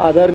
आदर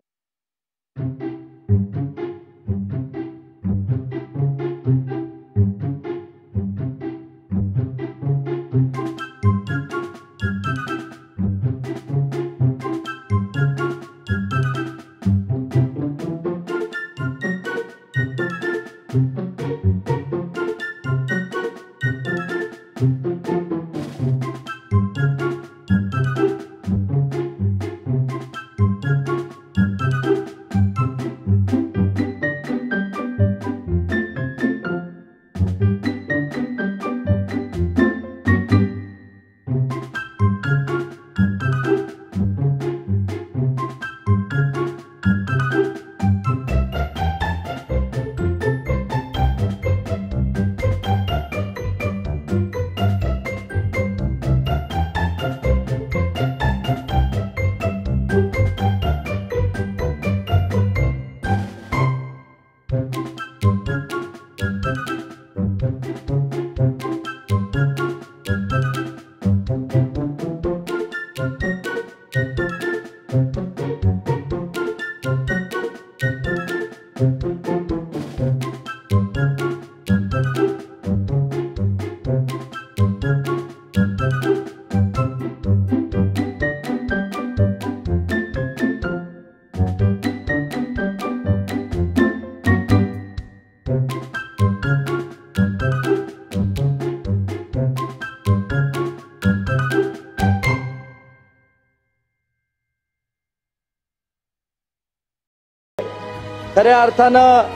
खऱ्या अर्थानं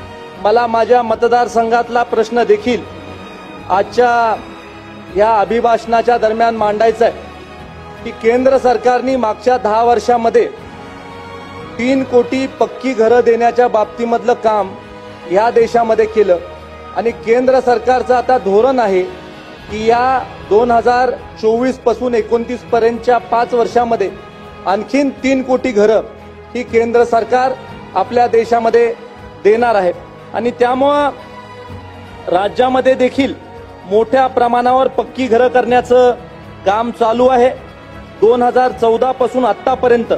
मला माझ्या मतदारसंघातला प्रश्न देखील आजच्या या अभिभाषणाच्या दरम्यान मांडायचा आहे की केंद्र सरकारने मागच्या 10 वर्षांमध्ये 3 कोटी पक्की घरं देण्याच्या बाबतीमधलं काम या देशामध्ये केलं आणि केंद्र सरकारचं आता धोरण आहे की या 2024 पासून 29 पर्यंतच्या 5 वर्षांमध्ये आणखीन 3 कोटी घरं ही केंद्र सरकार आपल्या देशामध्ये देणार आहे आणि त्यामुळे राज्यामध्ये देखील मोठ्या प्रमाणावर पक्की घरं करण्याचं काम चालू आहे। 2014 पासून आतापर्यंत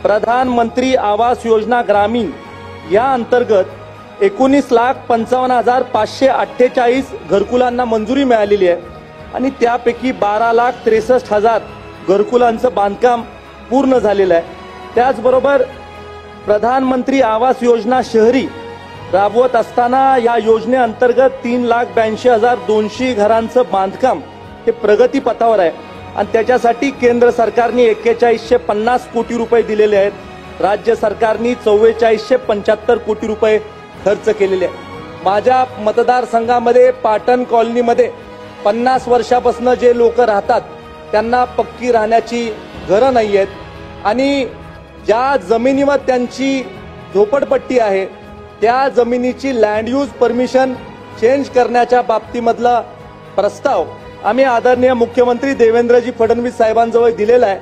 प्रधानमंत्री आवास योजना ग्रामीण या अंतर्गत 19,55,548 घरकुलांना मंजुरी मिळालेली आहे आणि त्यापैकी 12,63,000 घरकुलांचं बांधकाम पूर्ण झालेलं आहे। त्याचबरोबर प्रधानमंत्री आवास योजना शहरी राबवत असताना या योजनेअंतर्गत 3,82,200 घरांचं बांधकाम हे प्रगतीपथावर आहे आणि त्याच्यासाठी केंद्र सरकारने 4150 कोटी रुपये दिलेले आहेत। राज्य सरकारने 4475 कोटी रुपये खर्च केलेले आहेत। माझ्या मतदारसंघामध्ये पाटण कॉलनीमध्ये 50 वर्षापासून जे लोक राहतात त्यांना पक्की राहण्याची घरं नाही आहेत आणि ज्या जमिनीवर त्यांची झोपडपट्टी आहे त्या जमिनीची लँड यूज परमिशन चेंज करण्याच्या बाबतीमधला प्रस्ताव आम्ही आदरणीय मुख्यमंत्री देवेंद्रजी फडणवीस साहेबांजवळ दिलेला आहे।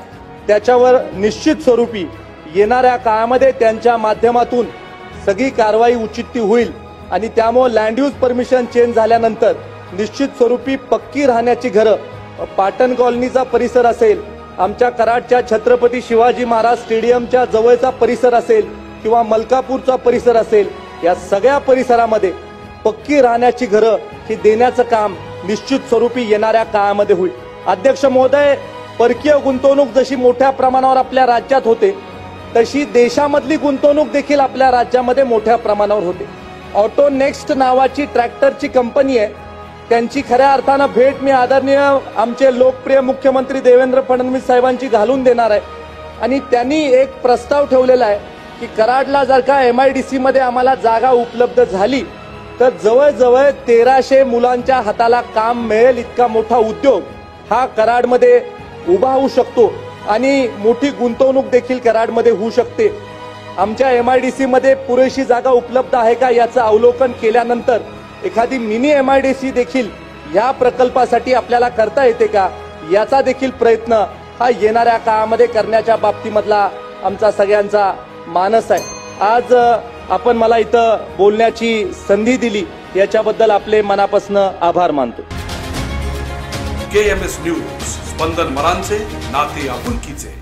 त्याच्यावर निश्चित स्वरूपी येणाऱ्या काळामध्ये त्यांच्या माध्यमातून सगळी कारवाई उचित होईल आणि त्यामुळे लँड यूज परमिशन चेंज झाल्यानंतर निश्चित स्वरूपी पक्की राहण्याची घरं पाटण कॉलनीचा परिसर असेल, आमच्या कराडच्या छत्रपती शिवाजी महाराज स्टेडियमच्या जवळचा परिसर असेल किंवा मलकापूरचा परिसर असेल, या सगळ्या परिसरामध्ये पक्की राहण्याची घरं ही देण्याचं काम निश्चित स्वरूपी येणाऱ्या काळामध्ये होईल। अध्यक्ष महोदय, परकीय गुंतवणूक जशी मोठ्या प्रमाणावर आपल्या राज्यात होते तशी देशामधली गुंतवणूक देखील आपल्या राज्यामध्ये मोठ्या प्रमाणावर होते। ऑटो नेक्स्ट नावाची ट्रॅक्टरची कंपनी आहे, त्यांची खऱ्या अर्थानं भेट मी आदरणीय आमचे लोकप्रिय मुख्यमंत्री देवेंद्र फडणवीस साहेबांची घालून देणार आहे आणि त्यांनी एक प्रस्ताव ठेवलेला आहे की कराडला जर का MIDC मध्ये आम्हाला जागा उपलब्ध झाली तर जवळजवळ 1300 मुलांच्या हाताला काम मिळेल इतका मोठा उद्योग हा कराडमध्ये उभा होऊ शकतो आणि मोठी गुंतवणूक देखील कराडमध्ये होऊ शकते। आमच्या MIDC मध्ये पुरेशी जागा उपलब्ध आहे का याचं अवलोकन केल्यानंतर एखादी मिनी MIDC देखील या प्रकल्पासाठी आपल्याला करता येते का याचा देखील प्रयत्न हा येणाऱ्या काळामध्ये करण्याच्या बाबतीमधला आमचा सगळ्यांचा मानस आहे। आज आपण मला इथं बोलण्याची संधी दिली याच्याबद्दल आपले मनापासून आभार मानतो। KMS न्यूज, स्पंदन मरांचे नाते आपुलकीचे।